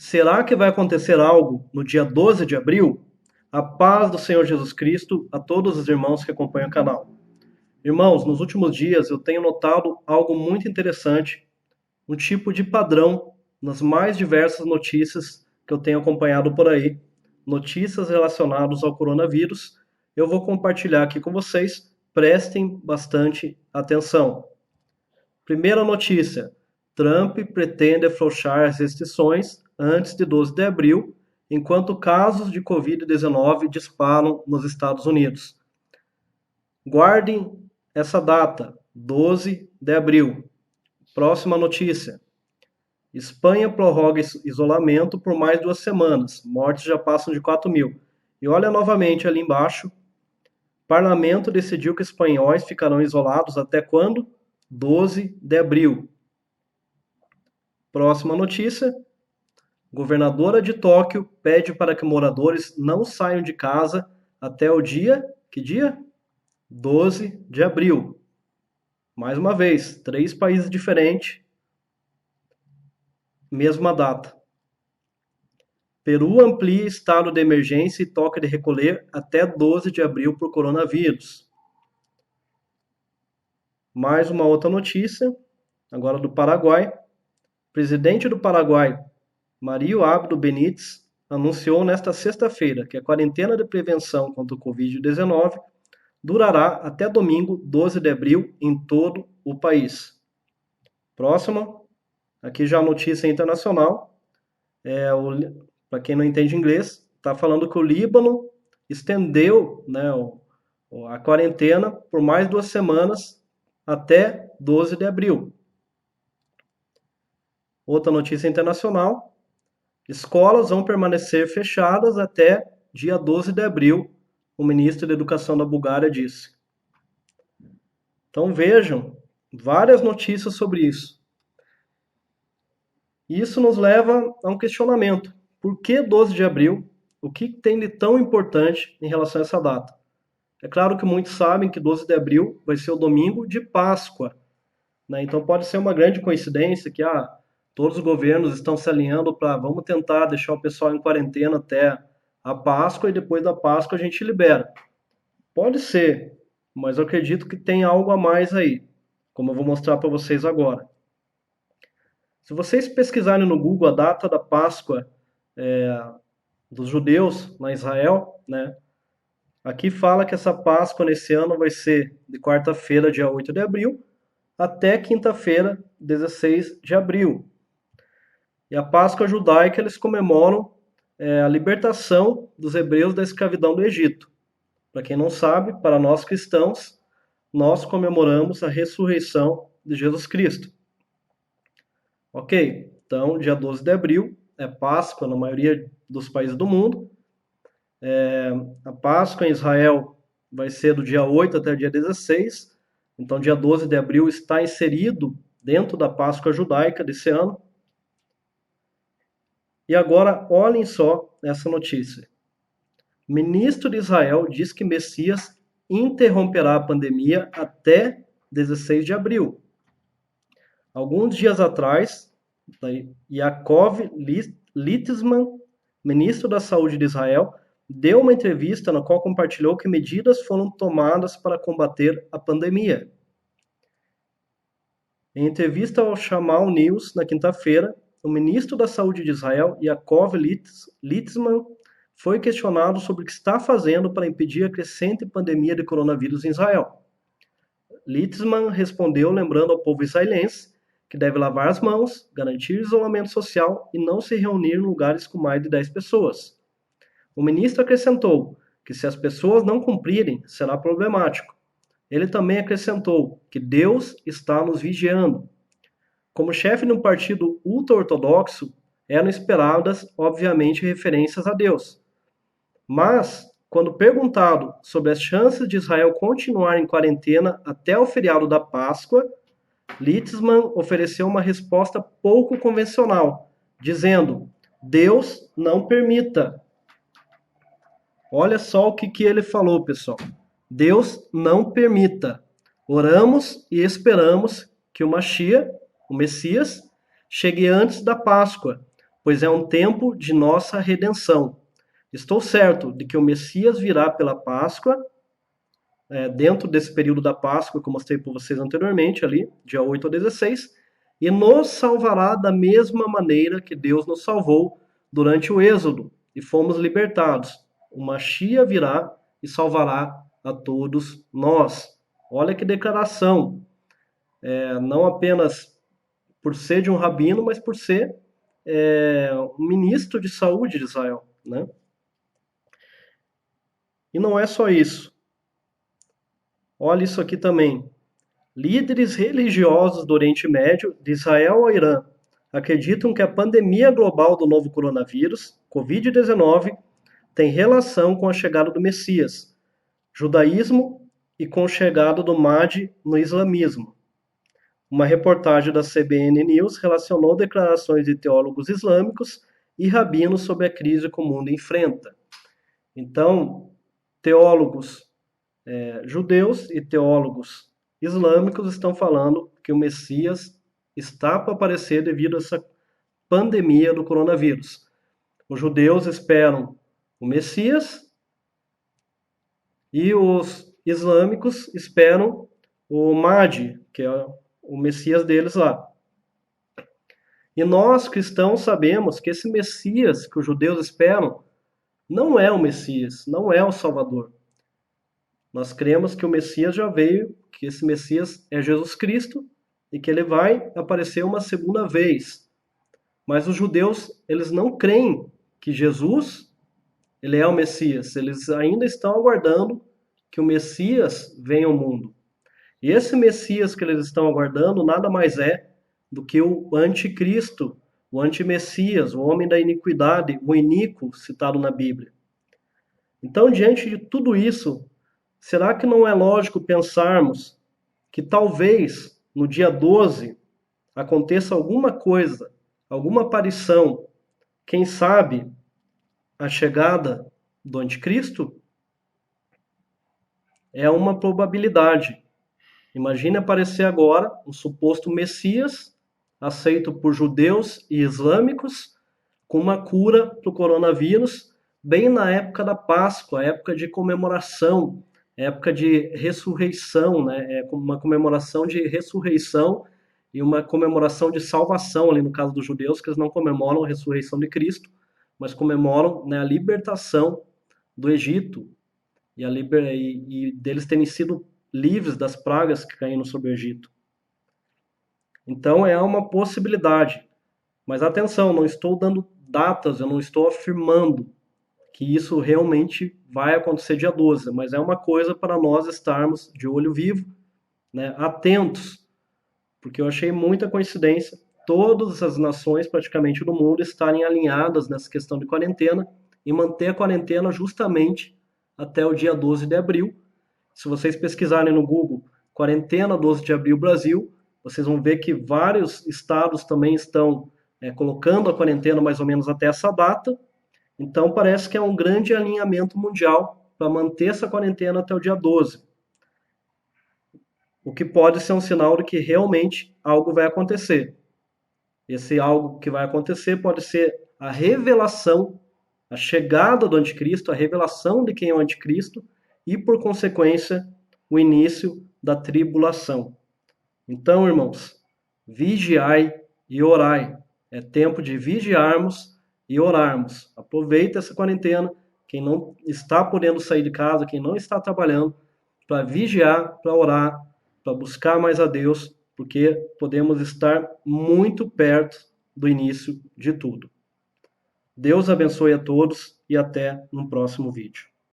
Será que vai acontecer algo no dia 12 de abril? A paz do Senhor Jesus Cristo a todos os irmãos que acompanham o canal. Irmãos, nos últimos dias eu tenho notado algo muito interessante, um tipo de padrão nas mais diversas notícias que eu tenho acompanhado por aí, notícias relacionadas ao coronavírus. Eu vou compartilhar aqui com vocês, prestem bastante atenção. Primeira notícia: Trump pretende afrouxar as restrições antes de 12 de abril, enquanto casos de Covid-19 disparam nos Estados Unidos. Guardem essa data, 12 de abril. Próxima notícia: Espanha prorroga isolamento por mais 2 semanas. Mortes já passam de 4 mil. E olha novamente ali embaixo. Parlamento decidiu que espanhóis ficarão isolados até quando? 12 de abril. Próxima notícia. Governadora de Tóquio pede para que moradores não saiam de casa até o dia, que dia? 12 de abril. Mais uma vez, 3 países diferentes, mesma data. Peru amplia estado de emergência e toca de recolher até 12 de abril por coronavírus. Mais uma outra notícia, agora do Paraguai. Presidente do Paraguai, Mario Abdo Benítez, anunciou nesta sexta-feira que a quarentena de prevenção contra o Covid-19 durará até domingo, 12 de abril, em todo o país. Próximo, aqui já a notícia internacional. Para quem não entende inglês, está falando que o Líbano estendeu, a quarentena por mais 2 semanas até 12 de abril. Outra notícia internacional: escolas vão permanecer fechadas até dia 12 de abril, o ministro da Educação da Bulgária disse. Então vejam, várias notícias sobre isso. Isso nos leva a um questionamento. Por que 12 de abril? O que tem de tão importante em relação a essa data? É claro que muitos sabem que 12 de abril vai ser o domingo de Páscoa, né? Então pode ser uma grande coincidência que todos os governos estão se alinhando para vamos tentar deixar o pessoal em quarentena até a Páscoa e depois da Páscoa a gente libera. Pode ser, mas eu acredito que tem algo a mais aí, como eu vou mostrar para vocês agora. Se vocês pesquisarem no Google a data da Páscoa dos judeus na Israel, né? Aqui fala que essa Páscoa nesse ano vai ser de quarta-feira, dia 8 de abril, até quinta-feira, 16 de abril. E a Páscoa judaica eles comemoram a libertação dos hebreus da escravidão do Egito. Para quem não sabe, para nós cristãos, nós comemoramos a ressurreição de Jesus Cristo. Ok, então dia 12 de abril é Páscoa na maioria dos países do mundo. A Páscoa em Israel vai ser do dia 8 até o dia 16. Então dia 12 de abril está inserido dentro da Páscoa judaica desse ano. E agora olhem só essa notícia. Ministro de Israel diz que Messias interromperá a pandemia até 16 de abril. Alguns dias atrás, Yaakov Litzman, ministro da Saúde de Israel, deu uma entrevista na qual compartilhou que medidas foram tomadas para combater a pandemia. Em entrevista ao Shamal News, na quinta-feira, o ministro da Saúde de Israel, Yaakov Litzman, foi questionado sobre o que está fazendo para impedir a crescente pandemia de coronavírus em Israel. Litzman respondeu lembrando ao povo israelense que deve lavar as mãos, garantir isolamento social e não se reunir em lugares com mais de 10 pessoas. O ministro acrescentou que se as pessoas não cumprirem, será problemático. Ele também acrescentou que Deus está nos vigiando. Como chefe de um partido ultra-ortodoxo, eram esperadas, obviamente, referências a Deus. Mas, quando perguntado sobre as chances de Israel continuar em quarentena até o feriado da Páscoa, Litzman ofereceu uma resposta pouco convencional, dizendo: Deus não permita. Olha só o que ele falou, pessoal. Deus não permita. Oramos e esperamos que o Mashiach, o Messias, chegue antes da Páscoa, pois é um tempo de nossa redenção. Estou certo de que o Messias virá pela Páscoa, dentro desse período da Páscoa que eu mostrei para vocês anteriormente, ali, dia 8 a 16, e nos salvará da mesma maneira que Deus nos salvou durante o Êxodo, e fomos libertados. O Machia virá e salvará a todos nós. Olha que declaração, não apenas por ser de um rabino, mas por ser um ministro de saúde de Israel, né? E não é só isso. Olha isso aqui também. Líderes religiosos do Oriente Médio, de Israel ao Irã, acreditam que a pandemia global do novo coronavírus, Covid-19, tem relação com a chegada do Messias, judaísmo e com a chegada do Mahdi no islamismo. Uma reportagem da CBN News relacionou declarações de teólogos islâmicos e rabinos sobre a crise que o mundo enfrenta. Então, teólogos judeus e teólogos islâmicos estão falando que o Messias está para aparecer devido a essa pandemia do coronavírus. Os judeus esperam o Messias e os islâmicos esperam o Mahdi, que é o Messias deles lá. E nós, cristãos, sabemos que esse Messias que os judeus esperam não é o Messias, não é o Salvador. Nós cremos que o Messias já veio, que esse Messias é Jesus Cristo e que ele vai aparecer uma segunda vez. Mas os judeus, eles não creem que Jesus, ele é o Messias. Eles ainda estão aguardando que o Messias venha ao mundo. E esse Messias que eles estão aguardando nada mais é do que o anticristo, o antimessias, o homem da iniquidade, o iníquo citado na Bíblia. Então, diante de tudo isso, será que não é lógico pensarmos que talvez no dia 12 aconteça alguma coisa, alguma aparição, quem sabe a chegada do anticristo? É uma probabilidade. Imagine aparecer agora um suposto Messias, aceito por judeus e islâmicos, com uma cura para o coronavírus, bem na época da Páscoa, época de comemoração, época de ressurreição, né? É uma comemoração de ressurreição e uma comemoração de salvação, ali no caso dos judeus, que eles não comemoram a ressurreição de Cristo, mas comemoram, né, a libertação do Egito e deles terem sido livres das pragas que caíram sobre o Egito. Então é uma possibilidade. Mas atenção, não estou dando datas, eu não estou afirmando que isso realmente vai acontecer dia 12, mas é uma coisa para nós estarmos de olho vivo, né, atentos, porque eu achei muita coincidência todas as nações praticamente do mundo estarem alinhadas nessa questão de quarentena e manter a quarentena justamente até o dia 12 de abril. Se vocês pesquisarem no Google quarentena 12 de abril Brasil, vocês vão ver que vários estados também estão colocando a quarentena mais ou menos até essa data. Então parece que é um grande alinhamento mundial para manter essa quarentena até o dia 12. O que pode ser um sinal de que realmente algo vai acontecer. Esse algo que vai acontecer pode ser a revelação, a chegada do anticristo, a revelação de quem é o anticristo e, por consequência, o início da tribulação. Então, irmãos, vigiai e orai. É tempo de vigiarmos e orarmos. Aproveita essa quarentena, quem não está podendo sair de casa, quem não está trabalhando, para vigiar, para orar, para buscar mais a Deus, porque podemos estar muito perto do início de tudo. Deus abençoe a todos e até no próximo vídeo.